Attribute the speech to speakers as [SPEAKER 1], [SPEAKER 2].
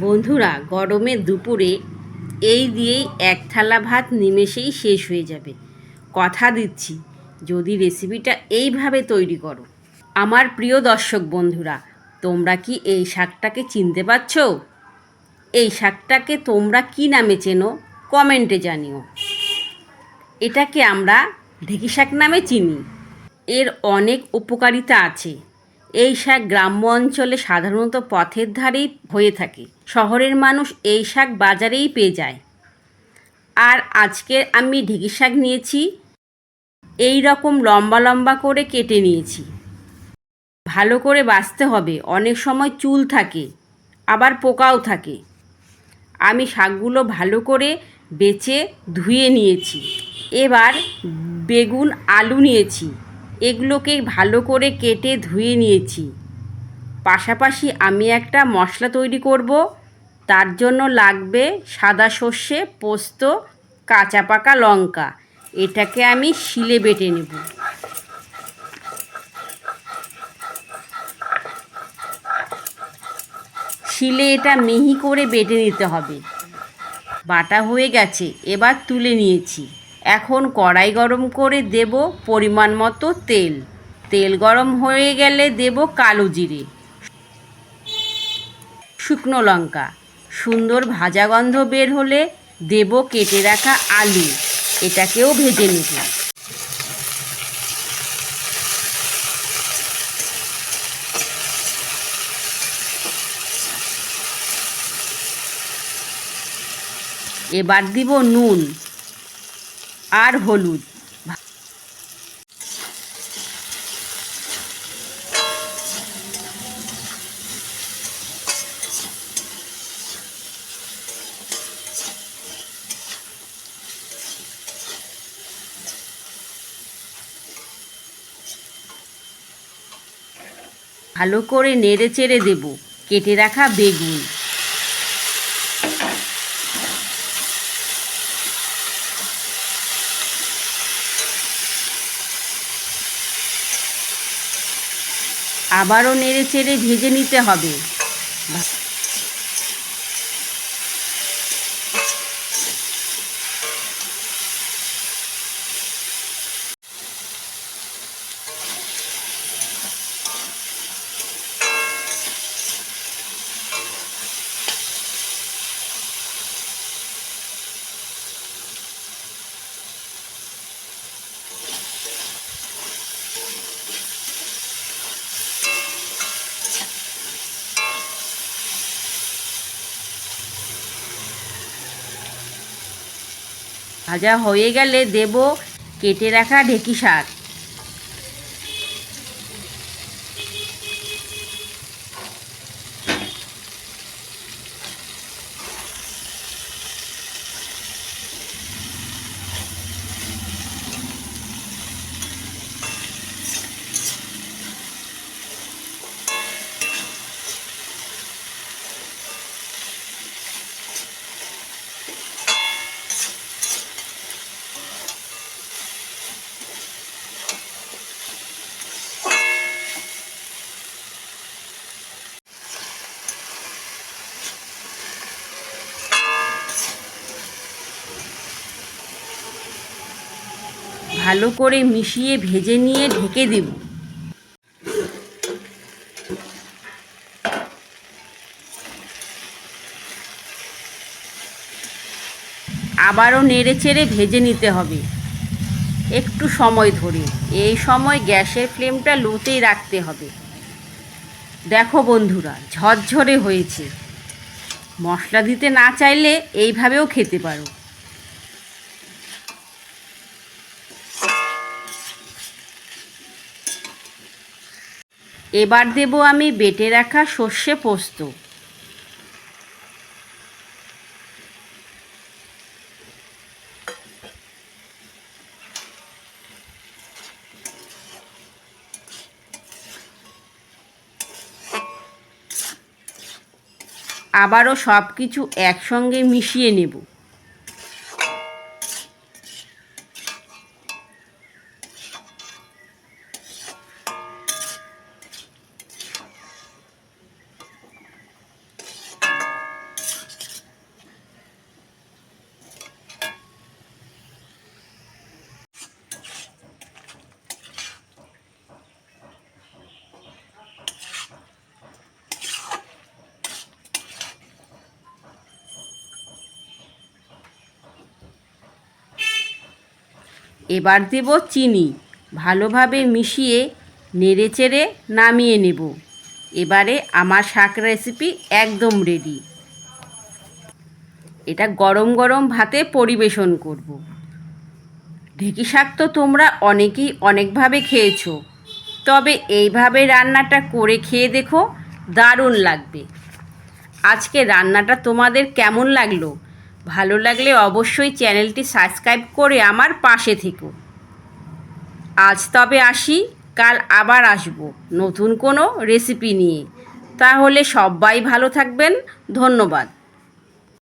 [SPEAKER 1] বন্ধুরা, গরমের দুপুরে এই দিয়েই এক থালা ভাত নিমেষেই শেষ হয়ে যাবে। কথা দিচ্ছি, যদি রেসিপিটা এইভাবে তৈরি করো। আমার প্রিয় দর্শক বন্ধুরা, তোমরা কি এই শাকটাকে চিনতে পারছো? এই শাকটাকে তোমরা কি নামে চেনো? কমেন্টে জানিও। এটাকে আমরা ঢেঁকি শাক নামে চিনি। এর অনেক উপকারিতা আছে। এই শাক গ্রাম্য অঞ্চলে সাধারণত পথের ধারেই হয়ে থাকে। শহরের মানুষ এই শাক বাজারেই পেয়ে যায়। আর আজকে আমি ঢেঁকি শাক নিয়েছি, এই রকম লম্বা লম্বা করে কেটে নিয়েছি। ভালো করে বাছতে হবে, অনেক সময় চুল থাকে, আবার পোকাও থাকে। আমি শাকগুলো ভালো করে বেছে ধুয়ে নিয়েছি। এবার বেগুন, আলু নিয়েছি, এগুলোকে ভালো করে কেটে ধুয়ে নিয়েছি। পাশাপাশি আমি একটা মশলা তৈরি করব। তার জন্য লাগবে সাদা সর্ষে, পোস্ত, কাঁচা পাকা লঙ্কা। এটাকে আমি শিলে বেটে নেব। শিলে এটা মিহি করে বেটে নিতে হবে। বাটা হয়ে গেছে, এবার তুলে নিয়েছি। এখন কড়াই গরম করে দেব পরিমাণ মতো তেল। তেল গরম হয়ে গেলে দেব কালো জিরে, শুকনো লঙ্কা। সুন্দর ভাজা গন্ধ বের হলে দেব কেটে রাখা আলু। এটাকেও ভেজে নেব। এবার দিব নুন আর হলুদ। ভালো করে নেড়ে চেড়ে দেব কেটে রাখা বেগুন। আবারও নেড়ে চেড়ে ভেজে নিতে হবে। ভাজা হয়ে গেলে দেব কেটে রাখা ঢেঁকি শাক। ভালো করে মিশিয়ে ভেজে নিয়ে ঢেকে দেব। আবারও নেড়ে চেড়ে ভেজে নিতে হবে একটু সময় ধরে। এই সময় গ্যাসের ফ্লেমটা লোতেই রাখতে হবে। দেখো বন্ধুরা, ঝরঝরে হয়েছে। মশলা দিতে না চাইলে এইভাবেও খেতে পারো। এবার দেব আমি বেটে রাখা সর্ষে পোস্ত। আবারও সব কিছু একসঙ্গে মিশিয়ে নেব। এবার দেব চিনি, ভালোভাবে মিশিয়ে নেড়েচেড়ে নামিয়ে নেব। এবারে আমার শাক রেসিপি একদম রেডি। এটা গরম গরম ভাতে পরিবেশন করব। ঢেঁকি শাক তো তোমরা অনেকেই অনেকভাবে খেয়েছো, তবে এইভাবে রান্নাটা করে খেয়ে দেখো, দারুণ লাগবে। আজকে রান্নাটা তোমাদের কেমন লাগলো? ভালো লাগলে অবশ্যই চ্যানেলটি সাবস্ক্রাইব করে আমার পাশে থেকো। আজ তবে আসি, কাল আবার আসবো নতুন কোনো রেসিপি নিয়ে। তাহলে সবাই ভালো থাকবেন। ধন্যবাদ।